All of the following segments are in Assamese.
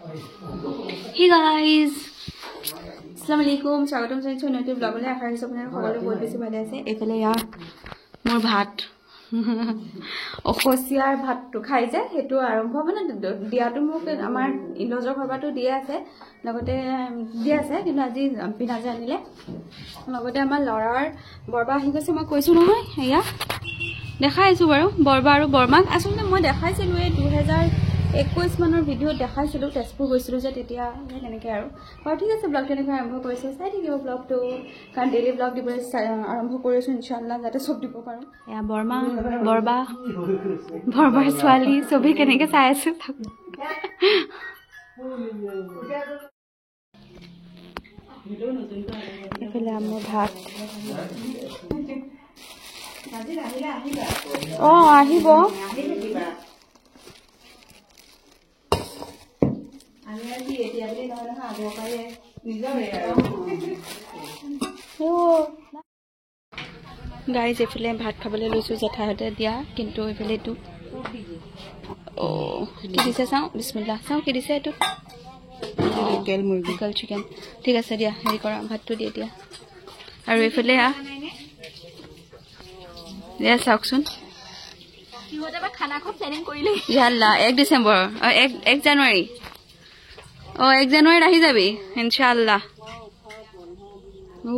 Hey guys, Assalamualaikum. Swagatam janaisu notu blogole akhar hisu apnara সকলো বহুত বেছি ভালে আছে এফালে ইয়াৰ মোৰ ভাত অখসিয়াৰ ভাতটো খাই যে হেতু আৰম্ভ মানে দিয়াটো মোক আমাৰ ইলজৰ ঘৰবাটো দিয়া আছে লগতে দিয়া আছে কিন্তু আজি পিনাজে আনিলে লগতে আমাৰ লৰাৰ বৰবা আহি গৈছে মই কৈছো নহয় এয়া দেখাইছো বাৰু বৰবা আৰু বৰমাক আসলে মই দেখাইছিলো এই 2021 মানৰ ভিডিও দেখাইছিলো তেজপুৰ গৈছিলো যে তেতিয়া কেনেকৈ আৰু ঠিক আছে ব্লগ কেনেকৈ আৰম্ভ কৰিছে চাই থাকিব ব্লগটো কাৰণ ডেইলি ব্লগ দিবলৈ আৰম্ভ কৰিছো ইনশাআল্লাহ যাতে সব দিব পাৰো এয়া বৰমা বৰবা বৰবাৰ ছোৱালী সবে কেনেকৈ চাই আছে এফালে আমাৰ ভাত আহিব গাইজ এফালে ভাত খাবলৈ লৈছো জেঠাইহঁতে দিয়া কিন্তু এফালে এইটো কি দিছে চাওঁ বিসমিল্লাহ চাওঁ কি দিছে এইটো লোকেল মুৰ্গী লোকেল চিকেন ঠিক আছে দিয়া হেৰি কৰা ভাতটো দিয়ে দিয়া আৰু এফালে দিয়া চাওকচোন খানা খুব প্লেনিং কৰিলে ইয়াল্লা 1 ডিসেম্বৰ 1 জানুৱাৰী 1 জানুৱাৰীত আহি যাবি ইনশাআল্লাহ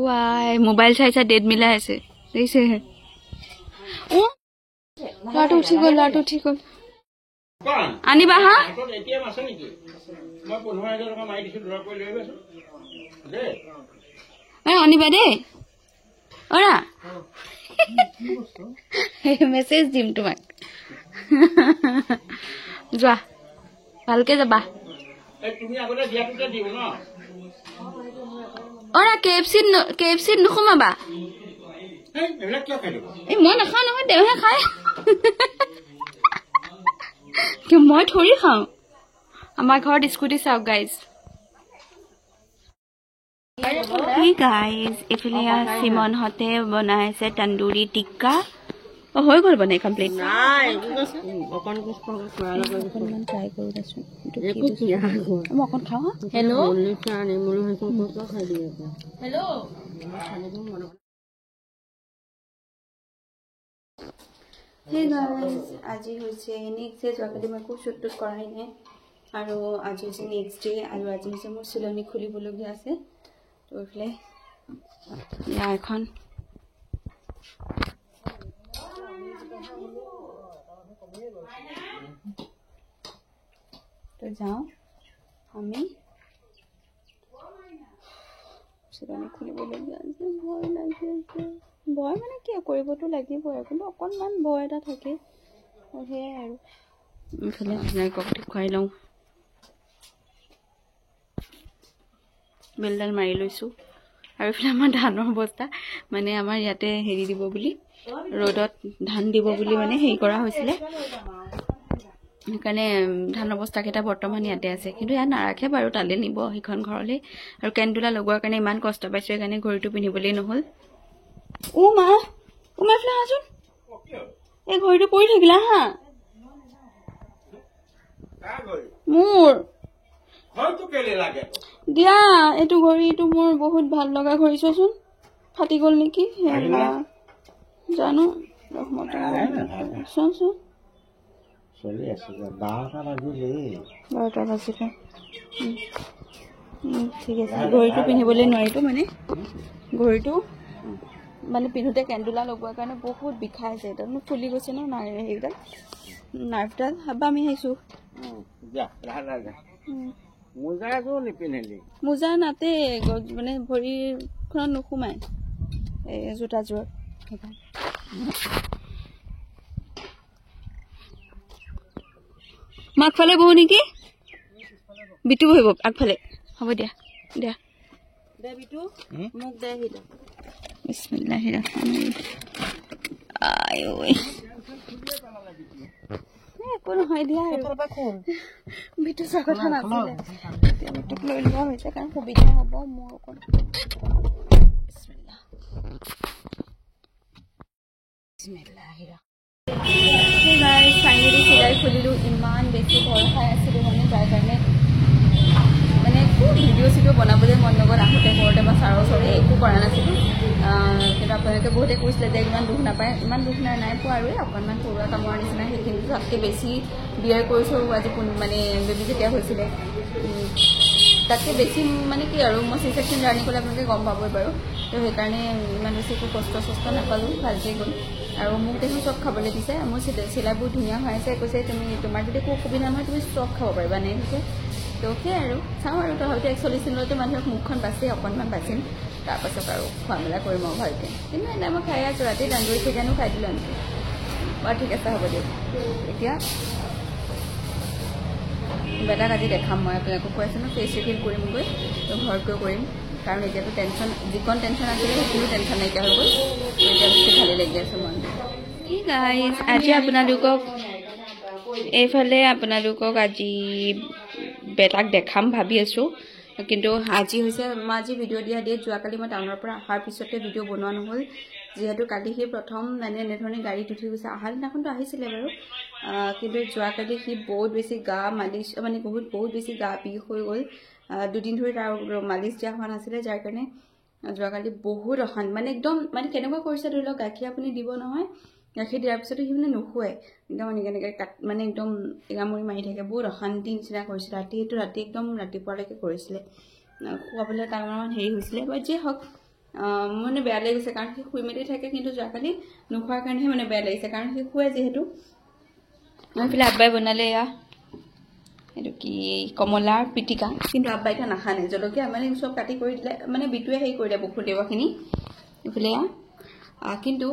ওয়াই মোবাইল চাইছা ডেট মিলাই আছে দেখিছে লাটু ঠিক গ'ল আনিবা হা আনিবা দেই অৰা মেছেজ দিম তোমাক যোৱা ভালকে যাবা অৰা কেএফচি নুসুমাবা মই নাখাওঁ নহয় দেউহে খায় মই থৰি খাওঁ আমাৰ ঘৰত স্কুটি চাওক গাইজ এইফালে চিমন হতে বনাইছে তন্দুৰী টিক্কা হৈ গ'ল বনাই কমপ্লিট অকণমান ট্ৰাই কৰোঁ দেচোন মই অকণ খাওঁ আজি হৈছে নেক্সট ডে যোৱাকালি মই একো শ্বুট কৰাই নাই আৰু আজি হৈছে নেক্সট ডে আৰু আজি হৈছে মোৰ চিলনি খুলিবলগীয়া আছে তো এইফালে এখন তো যাওঁ আমি চিলনি খুলিবলগীয়া আছে ভয় লাগি আছে ভয় মানে কি কৰিবতো লাগিবই কিন্তু অকণমান ভয় এটা থাকে সেয়াই আৰু এইফালে ধুনীয়াকৈ খুৱাই লওঁ বেলডাল মাৰি লৈছোঁ আৰু এইফালে আমাৰ ধানৰ বস্তা মানে আমাৰ ইয়াতে হেৰি দিব বুলি ৰ'দত ধান দিব বুলি মানে হেৰি কৰা হৈছিলে সেইকাৰণে ধানৰ বস্তাকেইটা বৰ্তমান ইয়াতে আছে কিন্তু ইয়াত নাৰাখে বাৰু তালৈ নিব সেইখন ঘৰলৈ আৰু কেণ্ডুলা লগোৱাৰ কাৰণে ইমান কষ্ট পাইছোঁ সেইকাৰণে ঘড়ীটো পিন্ধিবলৈ নহ'ল মা এইফালে আহাচোন এই ঘড়ীটো পৰি থাকিলা হা মোৰ দিয়া এইটো ঘড়ীটো মোৰ বহুত ভাল লগা ঘড়ী চোৱাচোন ফাটি গ'ল নেকি জানো চোৱাচোন 12টা বাজিলে ঠিক আছে ঘড়ীটো পিন্ধিবলৈ নোৱাৰিতো মানে ঘড়ীটো মানে পিন্ধোতে কেণ্ডুলা লগোৱাৰ কাৰণে বহুত বিষাইছে তাৰমানে ফুলি গৈছে ন হেৰিডাল নাৰ্ভডাল হাবা আমি আহিছোঁ মোজা নাতে মানে ভৰিখনত নোসোমাই এই জোতাযোৰত মই আগফালে বহো নেকি বিটু বহিব আগফালে হ'ব দিয়া দিয়া বিটু মোক দে আহিলে বিসমিল্লাহিৰ ৰহমানিৰ একো নহয় দিয়া বিটু চোৱা কথা নাছিলে এতিয়া বিটুক লৈ লোৱা হৈছে কাৰণ সুবিধা হ'ব মোৰ অকণ বিসমিল্লাহিৰ ফাইনেলি চিলাই খুলিলোঁ ইমান বেছি ভয় খাই আছিলোঁ মানে যাৰ কাৰণে ভিডিঅ' বনাবলৈ মন নগ'ল আহোঁতে কৰোঁতে বা ছাৰৰ ওচৰতে একো কৰা নাছিলোঁ কিন্তু আপোনালোকে বহুতে কৈছিলে যে ইমান দুখ নাপায় ইমান দুখ নাই পোৱা আৰু অকণমান ঘৰুৱা কামৰ নিচিনা সেইখিনি তাতকৈ বেছি বিয়াৰ কৰিছোঁ আজি মানে বেবী যেতিয়া হৈছিলে তাতকৈ বেছি মানে কি আৰু মই চি-ছেকশ্যন জাৰ্ণি কৰিলে আপোনালোকে গম পাবই বাৰু তো সেইকাৰণে ইমান বেছি একো কষ্ট নাপালোঁ ভালকৈ গ'ল আৰু মোক দেখোন চব খাবলৈ দিছে মোৰ চিলাইবোৰ ধুনীয়া হৈ আছে কৈছে তোমাৰ যদি একো অসুবিধা নহয় তুমি চব খাব পাৰিবা নে কৈছে তো সেই আৰু চাওঁ আৰু তথাপিতো 41 দিনতে মানুহক মুখখন বাচি অকণমান বাচিম তাৰপাছত আৰু খোৱা মেলা কৰিম আৰু ভালকৈ কিন্তু এনে মই খাই আছোঁ ৰাতি দাংগুৰি চিকেনো খাই দিলোঁ আনকি বাৰু ঠিক আছে হ'ব দিয়ক এতিয়া বেটাক আজি দেখাম মই আপোনালোকক কৈ আছোঁ ন ফেচ ৰিভিল কৰিমগৈ তো ঘৰতকৈ কৰিম কাৰণ এতিয়াতো টেনশ্যন যিকণ টেনশ্যন আছিলে সেইখিনিও টেনশ্যন নাইকিয়া হৈ গ'ল এতিয়া বেছি ভালেই লাগি আছে মন ঠিক গাইজ আজি আপোনালোকক এইফালে আপোনালোকক আজি বেটাক দেখাম ভাবি আছোঁ কিন্তু আজি হৈছে মই আজি ভিডিঅ' দিয়া যোৱাকালি মই টাউনৰ পৰা অহাৰ পিছতে ভিডিঅ' বনোৱা নহ'ল যিহেতু কালি সি প্ৰথম মানে এনেধৰণে গাড়ীত উঠি গৈছে অহা দিনাখনতো আহিছিলে বাৰু কিন্তু যোৱাকালি সি বহুত বেছি গা মালিচ মানে বহুত বেছি গা বিষ হৈ গ'ল দুদিন ধৰি তাৰ মালিচ দিয়া হোৱা নাছিলে যাৰ কাৰণে যোৱাকালি বহুত অশান্তি মানে একদম মানে কেনেকুৱা কৰিছে ধৰি লওক গাখীৰ আপুনি দিব নহয় গাখীৰ দিয়াৰ পিছতো সি মানে নুশুৱে একদম এনেকৈ মানে একদম এঙামুৰি মাৰি থাকে বহুত অশান্তি নিচিনা কৰিছিলে ৰাতি একদম ৰাতিপুৱালৈকে কৰিছিলে খুৱাবলৈ তাৰ অলপমান হেৰি হৈছিলে বা যিয়ে হওক মানে বেয়া লাগিছে কাৰণ সি শুই মেলি থাকে কিন্তু যোৱাকালি নোখোৱাৰ কাৰণেহে মানে বেয়া লাগিছে কাৰণ সি শুৱে যিহেতু এইফালে আব্বাই বনালে এয়া এইটো কি কমলাৰ পিটিকা কিন্তু আব্বাই এতিয়া নাখানে জলকীয়া মানে চব কাটি কৰি দিলে মানে বিটুৱে হেৰি কৰি দিয়ে বখুৰ দেৱাখিনি এইফালে কিন্তু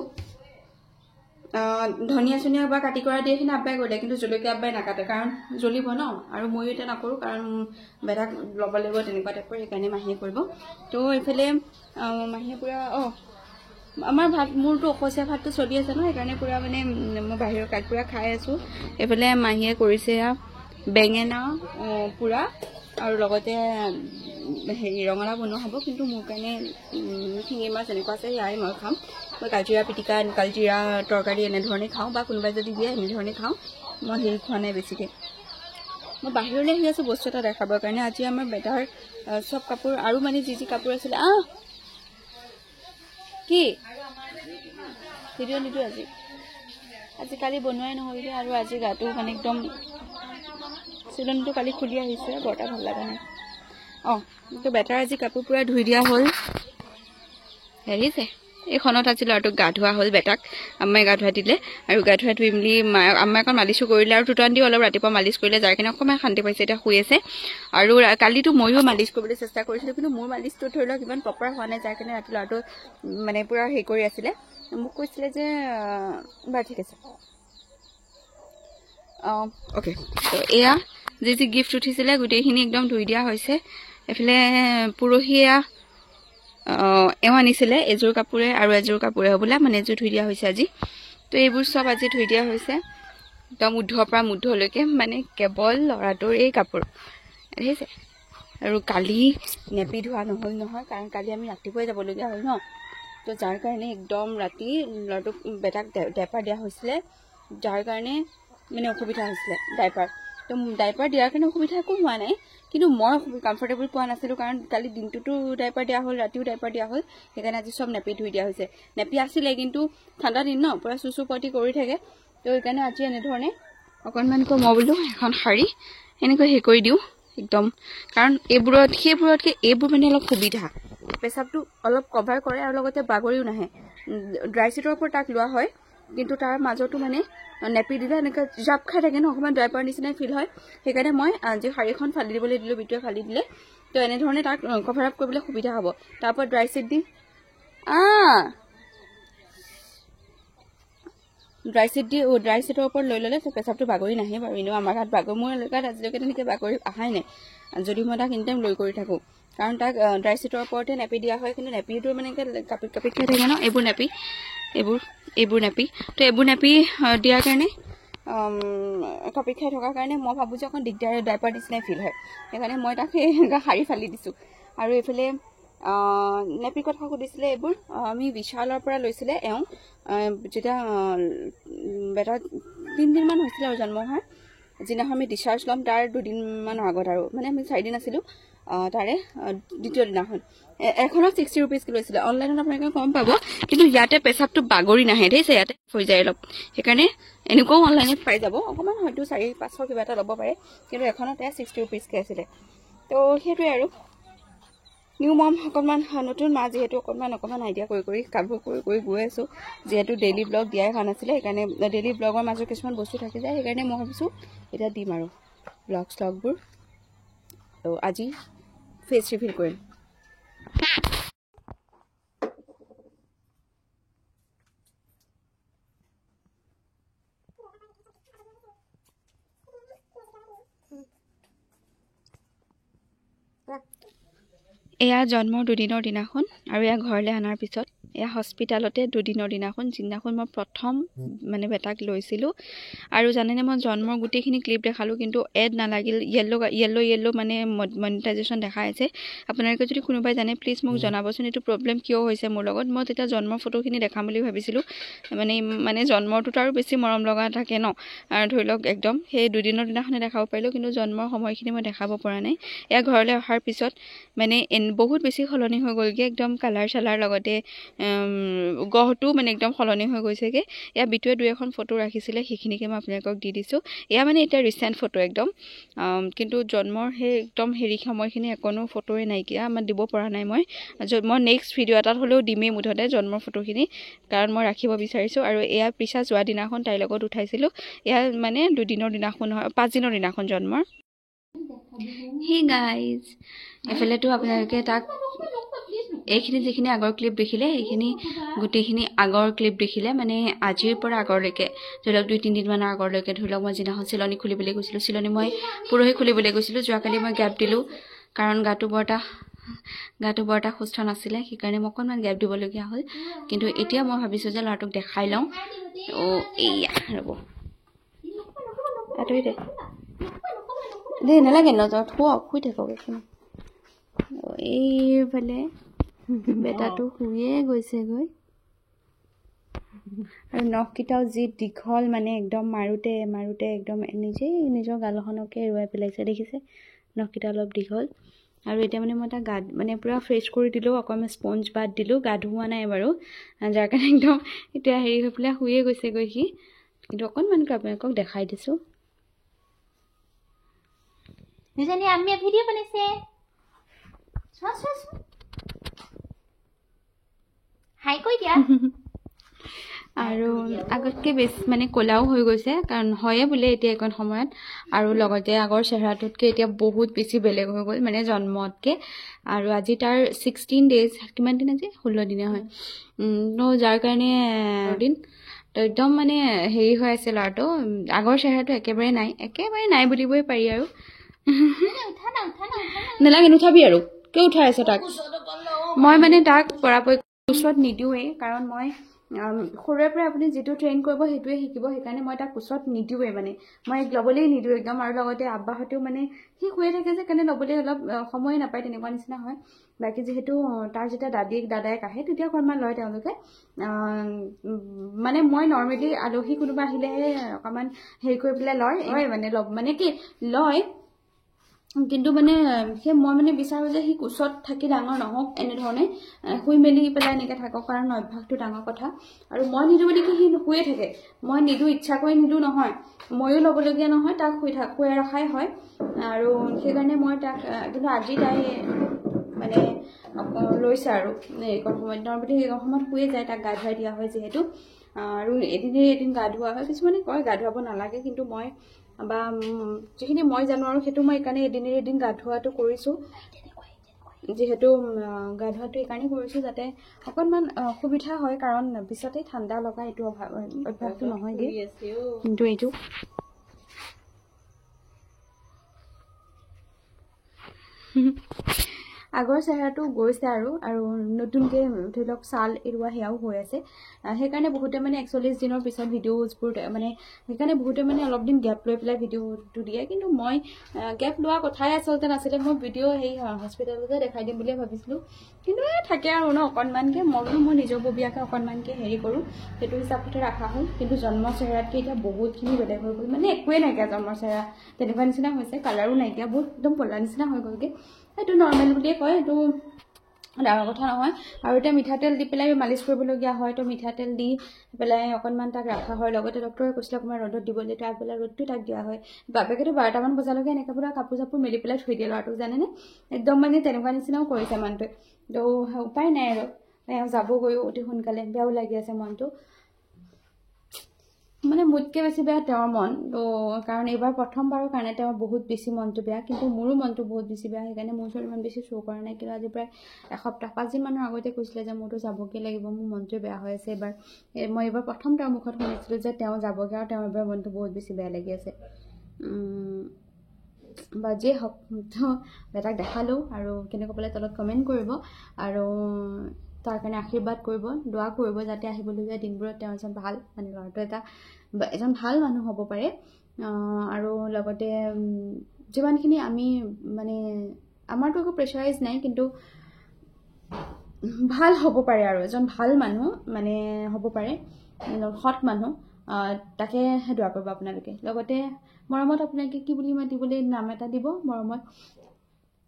ধনিয়া চনিয়া বা কাটি কৰা দিয়ে সেইখিনি আব্বাই কৰিলে কিন্তু জলকীয়া আব্বাই নাকাটে কাৰণ জ্বলিব ন আৰু ময়ো এতিয়া নকৰোঁ কাৰণ বেটাক ল'ব লাগিব তেনেকুৱা টাইপৰ সেইকাৰণে মাহীয়ে কৰিব তো এইফালে মাহীয়ে পূৰা আমাৰ ভাত মোৰতো অখচীয়া ভাতটো চলি আছে ন সেইকাৰণে পূৰা মানে মই বাহিৰৰ কাঠ পূৰা খাই আছোঁ এইফালে মাহীয়ে কৰিছে বেঙেনা পূৰা আৰু লগতে হেৰি ৰঙালাও বনোৱা হ'ব কিন্তু মোৰ কাৰণে শিঙি মাছ এনেকুৱা আছে সেয়াই মই খাম মই কালজিৰা পিটিকা কালজিৰা তৰকাৰী এনেধৰণে খাওঁ বা কোনোবাই যদি দিয়ে এনেধৰণে খাওঁ মই হেৰি খোৱা নাই বেছিকৈ মই বাহিৰলৈ আহি আছোঁ বস্তু এটা দেখাবৰ কাৰণে আজি আমাৰ বেটাৰ চব কাপোৰ আৰু মানে যি কাপোৰ আছিলে কি ভিডিঅ' নিদিওঁ আজি কালি বনোৱাই নহ'লগৈ আৰু আজি গাটো মানে একদম চিলনিটো কালি খুলি আহিছে বৰটা ভাল লগা নাই তো বেটাৰ আজি কাপোৰ পূৰা ধুই দিয়া হ'ল হেৰিছে এইখনত আজি ল'ৰাটোক গা ধোৱা হ'ল বেটাক আম্মাই গা ধুৱাই দিলে আৰু গা ধুৱাই ধুই মেলি আম্মাই অকণ মালিচো কৰিলে আৰু টুটান দিও অলপ ৰাতিপুৱা মালিচ কৰিলে যাৰ কাৰণে অকণমান শান্তি পাইছে এতিয়া শুই আছে আৰু কালিতো ময়ো মালিচ কৰিবলৈ চেষ্টা কৰিছিলোঁ কিন্তু মোৰ মালিচটো ধৰি লওক ইমান প্ৰপাৰ হোৱা নাই যাৰ কাৰণে ৰাতি ল'ৰাটো মানে পূৰা হেৰি কৰি আছিলে মোক কৈছিলে যে বাৰু ঠিক আছে অ'কে তো এয়া যি গিফ্ট উঠিছিলে গোটেইখিনি একদম ধুই দিয়া হৈছে এইফালে পৰহিয়া এওঁ আনিছিলে এযোৰ কাপোৰে আৰু এযোৰ কাপোৰে হ'বলা মানে এযোৰ ধুই দিয়া হৈছে আজি তো এইবোৰ চব আজি ধুই দিয়া হৈছে একদম উদ্ধৰ পৰা মুদ্ধলৈকে মানে কেৱল ল'ৰাটোৰ এই কাপোৰ দেখিছে আৰু কালি নেপি ধোৱা নহ'ল নহয় কাৰণ কালি আমি ৰাতিপুৱাই যাবলগীয়া হ'ল ন তো যাৰ কাৰণে একদম ৰাতি ল'ৰাটোক বেটাক ডাইপাৰ দিয়া হৈছিলে যাৰ কাৰণে মানে অসুবিধা হৈছিলে তো ডাইপাৰ দিয়াৰ কাৰণে অসুবিধা একো হোৱা নাই কিন্তু মই কমফৰ্টেবল পোৱা নাছিলোঁ কাৰণ কালি দিনটোতো ডাইপাৰ দিয়া হ'ল ৰাতিও ডাইপাৰ দিয়া হ'ল সেইকাৰণে আজি চব নেপি ধুই দিয়া হৈছে নেপি আছিলে কিন্তু ঠাণ্ডা দিন ন পূৰা চুচু পটি কৰি থাকে তো সেইকাৰণে আজি এনেধৰণে অকণমানকৈ মই বোলো এখন শাৰী এনেকৈ হেৰি কৰি দিওঁ একদম কাৰণ সেইবোৰতকৈ এইবোৰ মানে অলপ সুবিধা পেচাবটো অলপ কভাৰ কৰে আৰু লগতে বাগৰিও নাহে ড্ৰাই চিটৰ ওপৰত তাক লোৱা হয় কিন্তু তাৰ মাজতো মানে নেপি দিলে এনেকৈ জাপ খাই থাকে ন অকণমান ডাইপাৰ নিচিনাই ফিল হয় সেইকাৰণে মই আজি শাৰীখন ফালি দিবলৈ দিলোঁ বিটুৱে ফালি দিলে তো এনেধৰণে তাক কভাৰ আপ কৰিবলৈ সুবিধা হ'ব তাৰ ওপৰত ড্ৰাই চিট দি ড্ৰাই চিটৰ ওপৰত লৈ ল'লে পেচাবটো বাগৰি নাহে বাৰু এনেও আমাৰ গাত মোৰ গাত আজিলৈকে তেনেকৈ বাগৰি অহাই নাই যদি মই তাক এনিটাইম লৈ কৰি থাকোঁ কাৰণ তাক ড্ৰাই চিটৰ ওপৰতে নেপি দিয়া হয় কিন্তু নেপিটো মানে কাপিত খাই থাকে ন এইবোৰ নেপি তো এইবোৰ নেপি দিয়াৰ কাৰণে কাপিত খাই থকাৰ কাৰণে মই ভাবোঁ যে অকণ দিগদাৰ ডাইপাৰ নিচিনাই ফিল হয় সেইকাৰণে মই তাক এনেকুৱা শাৰী ফালি দিছোঁ আৰু এইফালে নেপিৰ কথা সুধিছিলে এইবোৰ আমি বিশালৰ পৰা লৈছিলে এওঁ যেতিয়া বেটা 3 দিনমান হৈছিলে আৰু জন্ম হোৱাৰ যিদিনাখন আমি ডিচাৰ্জ ল'ম তাৰ 2 দিনমানৰ আগত আৰু মানে আমি 4 দিন আছিলোঁ তাৰে দ্বিতীয় দিনাখন এখনত 60 rupees লৈছিলে অনলাইনত আপোনালোকে কম পাব কিন্তু ইয়াতে পেচাবটো বাগৰি নাহে দেখিছে ইয়াতে হৈ যায় অলপ সেইকাৰণে এনেকুৱাও অনলাইনত পাই যাব অকণমান হয়তো 400-500 কিবা এটা ল'ব পাৰে কিন্তু এখনতে 60 rupees কে আছিলে তো সেইটোৱে আৰু নিউ মম অকণমান নতুন মা যিহেতু অকণমান আইডিয়া কৰি কামবোৰ কৰি গৈ আছোঁ যিহেতু ডেইলি ব্লগ দিয়াই হোৱা নাছিলে সেইকাৰণে ডেইলি ব্লগৰ মাজত কিছুমান বস্তু থাকি যায় সেইকাৰণে মই ভাবিছোঁ এতিয়া দিম আৰু ব্লগবোৰ তো আজি ফেচ ৰিভিল কৰিম এয়া জন্মৰ দুদিনৰ দিনাখন আৰু এয়া ঘৰলৈ অনাৰ পিছত এয়া হস্পিটালতে দুদিনৰ দিনাখন যিদিনাখন মই প্ৰথম মানে বেটাক লৈছিলোঁ আৰু জানেনে মই জন্মৰ গোটেইখিনি ক্লিপ দেখালোঁ কিন্তু এড নালাগিল য়েল্লো মানে মনিটাইজেশ্যন দেখাই আছে আপোনালোকে যদি কোনোবাই জানে প্লিজ মোক জনাবচোন এইটো প্ৰব্লেম কিয় হৈছে মোৰ লগত মই তেতিয়া জন্মৰ ফটোখিনি দেখাম বুলি ভাবিছিলোঁ মানে জন্মৰটোতো আৰু বেছি মৰম লগা থাকে ন আৰু ধৰি লওক একদম সেই দুদিনৰ দিনাখনে দেখাব পাৰিলোঁ কিন্তু জন্মৰ সময়খিনি মই দেখাব পৰা নাই এয়া ঘৰলৈ অহাৰ পিছত মানে বহুত বেছি সলনি হৈ গ'লগৈ একদম কালাৰ চালাৰ লগতে গহটো মানে একদম সলনি হৈ গৈছেগৈ এয়া বিটুৱে 2-এখন ফটো ৰাখিছিলে সেইখিনিকে মই আপোনালোকক দি দিছোঁ এয়া মানে এতিয়া ৰিচেণ্ট ফটো একদম কিন্তু জন্মৰ সেই একদম হেৰি সময়খিনি কোনো ফটোৱে নাইকিয়া মই দিব পৰা নাই মই নেক্সট ভিডিঅ' এটাত হ'লেও দিমেই মুঠতে জন্মৰ ফটোখিনি কাৰণ মই ৰাখিব বিচাৰিছোঁ আৰু এয়া পিছা যোৱা দিনাখন তাইৰ লগত উঠাইছিলোঁ এয়া মানে 2 দিনৰ দিনাখন 5 দিনৰ দিনাখন জন্মৰ হে গাইজ এফালেতো আপোনালোকে তাক এইখিনি যিখিনি আগৰ ক্লিপ দেখিলে সেইখিনি গোটেইখিনি আগৰ ক্লিপ দেখিলে মানে আজিৰ পৰা আগৰলৈকে ধৰি লওক 2-3 দিনমানৰ আগৰলৈকে ধৰি লওক মই যিদিনাখন চিলনি খুলিবলৈ গৈছিলোঁ চিলনি মই পৰহি খুলিবলৈ গৈছিলোঁ যোৱাকালি মই গেপ দিলোঁ কাৰণ গাটো বৰ এটা সুস্থ নাছিলে সেইকাৰণে মই অকণমান গেপ দিবলগীয়া হ'ল কিন্তু এতিয়া মই ভাবিছোঁ যে ল'ৰাটোক দেখাই লওঁ এয়া ৰ'ব আঁতৰি দেই নালাগে নজৰ শুই থাকক এইখিনি এইফালে বেটাটো শুয়ে গৈছেগৈ আৰু নখকেইটাও যি দীঘল মানে একদম মাৰোতে একদম নিজেই নিজৰ গালখনকে এৰুৱাই পেলাইছে দেখিছে নখকেইটা অলপ দীঘল আৰু এতিয়া মানে মই তাক গা মানে পূৰা ফ্ৰেছ কৰি দিলোঁ অকণমান স্পঞ্জ বাদ দিলোঁ গা ধুওৱা নাই বাৰু যাৰ কাৰণে একদম এতিয়া হেৰি হৈ পেলাই শুয়ে গৈছেগৈ সি কিন্তু অকণমানকৈ আপোনালোকক দেখাই দিছোঁ নিজানি আমি ভিডিঅ' বনাইছে হাই কৈ দিয়া আৰু আগতকৈ বেছি মানে ক'লাও হৈ গৈছে কাৰণ হয়ে বোলে এতিয়া এইকণ সময়ত আৰু লগতে আগৰ চেহেৰাটোতকৈ এতিয়া বহুত বেছি বেলেগ হৈ গ'ল মানে জন্মতকৈ আৰু আজি তাৰ 16 days কিমান দিন আজি 16 দিনে হয় যাৰ কাৰণে দিন তো একদম মানে হেৰি হৈ আছে ল'ৰাটো আগৰ চেহেৰাটো একেবাৰে নাই বুলিবই পাৰি আৰু নালাগে নুঠাবি আৰু কিয় উঠাই আছে তাক মই মানে তাক পৰাপক্ষত ওচৰত নিদিওঁৱেই কাৰণ মই সৰুৰে পৰা আপুনি যিটো ট্ৰেইন কৰিব সেইটোৱে শিকিব সেইকাৰণে মই তাক ওচৰত নিদিওঁৱেই মানে মই ল'বলৈ নিদিওঁ একদম আৰু লগতে আব্বাহঁতেও মানে সি শুয়ে থাকে যে কাৰণে ল'বলৈ অলপ সময় নাপায় তেনেকুৱা নিচিনা হয় বাকী যিহেতু তাৰ যেতিয়া দাদাইক আহে তেতিয়া অকণমান লয় তেওঁলোকে মানে মই নৰ্মেলি আলহী কোনোবা আহিলেহে অকণমান হেৰি কৰি পেলাই লয় মানে কি লয় কিন্তু মানে সেই মই মানে বিচাৰোঁ যে সি কোচত থাকি ডাঙৰ নহওক এনেধৰণে শুই মেলি পেলাই এনেকৈ থাকক কাৰণ অভ্যাসটো ডাঙৰ কথা আৰু মই নিদিওঁ বুলি সি শুয়ে থাকে মই নিদিওঁ ইচ্ছা কৰি নিদিওঁ নহয় ময়ো ল'বলগীয়া নহয় তাক শুৱাই ৰখাই হয় আৰু সেইকাৰণে মই তাক কিন্তু আজি তাই মানে লৈছে আৰু এইকণ সময়ত নৰ্মেলি সেইকণ সময়ত শুয়ে যায় তাক গা ধুৱাই দিয়া হয় যিহেতু আৰু এদিন গা ধুওৱা হয় কিছুমানে কয় গা ধুৱাব নালাগে কিন্তু মই বা যিখিনি মই জানো আৰু সেইটো মই এইকাৰণে এদিন গা ধোৱাটো কৰিছোঁ যিহেতু গা ধোৱাটো এইকাৰণেই কৰিছোঁ যাতে অকণমান সুবিধা হয় কাৰণ পিছতে ঠাণ্ডা লগা এইটো অভ্যাসটো নহয়গৈ কিন্তু এইটো আগৰ চেহেৰাটো গৈছে আৰু নতুনকৈ ধৰি লওক ছাল এৰুৱা সেয়াও হৈ আছে সেইকাৰণে বহুতে মানে 41 দিনৰ পিছত ভিডিঅ'জবোৰ মানে সেইকাৰণে বহুতে মানে অলপ দিন গেপ লৈ পেলাই ভিডিঅ'টো দিয়ে কিন্তু মই গেপ লোৱা কথাই আচলতে নাছিলে মই ভিডিঅ' সেই হস্পিটেলতে দেখাই দিম বুলিয়ে ভাবিছিলোঁ কিন্তু থাকে আৰু ন অকণমানকৈ মই নিজৰববীয়াকৈ অকণমানকৈ হেৰি কৰোঁ সেইটো হিচাপতে ৰখা হ'ল কিন্তু জন্ম চেহেৰাতকৈ এতিয়া বহুতখিনি বেলেগ হৈ গ'ল মানে একোৱেই নাইকিয়া জন্মৰ চেহেৰা তেনেকুৱা নিচিনা হৈছে কালাৰো নাইকিয়া বহুত একদম ক'লা নিচিনা হৈ গ'লগৈ এইটো নৰ্মেল বুলিয়ে কয়, এইটো ডাঙৰ কথা নহয়। আৰু এতিয়া মিঠাতেল দি পেলাই মালিচ কৰিবলগীয়া হয়, তো মিঠাতেল দি পেলাই অকণমান তাক ৰখা হয়। লগতে ডক্টৰে কৈছিলে অকণমান ৰ'দত দিবলৈ, তো আগবেলা ৰ'দটো তাক দিয়া হয়। বাপেকেতো 12টামান বজালৈকে এনেকৈ পুৰা কাপোৰ চাপোৰ মেলি পেলাই থৈ দিয়ে ল'ৰাটোক, জানেনে? একদম মানে তেনেকুৱা নিচিনাও কৰিছে মানুহটোৱে। তো উপায় নাই আৰু, যাবগৈও অতি সোনকালে, বেয়াও লাগি আছে মনটো। মানে মোতকৈ বেছি বেয়া তেওঁৰ মন, তো কাৰণ এইবাৰ প্ৰথমবাৰৰ কাৰণে তেওঁৰ বহুত বেছি মনটো বেয়া, কিন্তু মোৰো মনটো বহুত বেছি বেয়া। সেইকাৰণে মোৰ ওচৰত ইমান বেছি শ্ব' কৰা নাই, কিন্তু আজি প্ৰায় এসপ্তাহ 5 দিনমানৰ আগতে কৈছিলে যে মোৰতো যাবগৈ লাগিব, মোৰ মনটোৱে বেয়া হৈ আছে এইবাৰ। মই এইবাৰ প্ৰথম তেওঁৰ মুখত শুনিছিলোঁ যে তেওঁ যাবগৈ, আৰু তেওঁৰ এইবাৰ মনটো বহুত বেছি বেয়া লাগি আছে। বা যিয়ে হওক, তো বেটাক দেখালোঁ, আৰু কেনেকৈ পেলাই তলত কমেণ্ট কৰিব, আৰু তাৰ কাৰণে আশীৰ্বাদ কৰিব, দোৱা কৰিব, যাতে আহিবলগীয়া দিনবোৰত তেওঁ এজন ভাল, মানে ল'ৰাটো এজন ভাল মানুহ হ'ব পাৰে। আৰু লগতে যিমানখিনি আমি মানে আমাৰতো একো প্ৰেছাৰাইজ নাই, কিন্তু ভাল হ'ব পাৰে, আৰু এজন ভাল মানুহ মানে হ'ব পাৰে, সৎ মানুহ, তাকে দোৱা কৰিব আপোনালোকে। লগতে মৰমত আপোনালোকে কি বুলি মাতিবলৈ নাম এটা দিব, মৰমত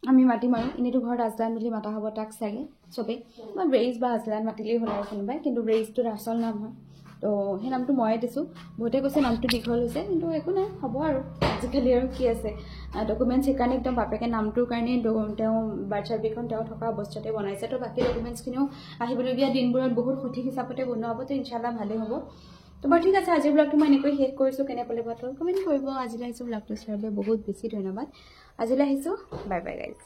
আমি মাতিম। আৰু এনেইতো ঘৰত আজলান বুলি মাতা হ'ব তাক চাগে চবেই, বা ব্ৰেইজ বা আজলান মাতিলেই হ'ল আৰু কোনোবাই, কিন্তু ব্ৰেইজটোৰ আচল নাম হয়, তো সেই নামটো ময়ে দিছোঁ। বহুতে কৈছে নামটো দীঘল হৈছে, কিন্তু একো নাই, হ'ব আৰু আজিকালি আৰু কি আছে। ডকুমেণ্টছ সেইকাৰণে একদম বাপেকে নামটোৰ কাৰণেই তেওঁ বাৰ্থ চাৰ্টিফিকেটখন তেওঁ থকা অৱস্থাতে বনাইছে, তো বাকী ডকুমেণ্টছখিনিও আহিবলগীয়া দিনবোৰত বহুত সঠিক হিচাপতে বনোৱা হ'ব, তো ইনশাল্লাহ ভালেই হ'ব। তো বাৰু ঠিক আছে, আজিৰ ব্লগটো মই এনেকৈ শেষ কৰিছোঁ। কেনে পালে বাৰু কমেণ্ট কৰিব। আজিলৈ আহিছোঁ, ব্লগটো চাবলৈ বহুত বেছি ধন্যবাদ। আজিলৈ আহিছোঁ, বাই বাই গাইজ।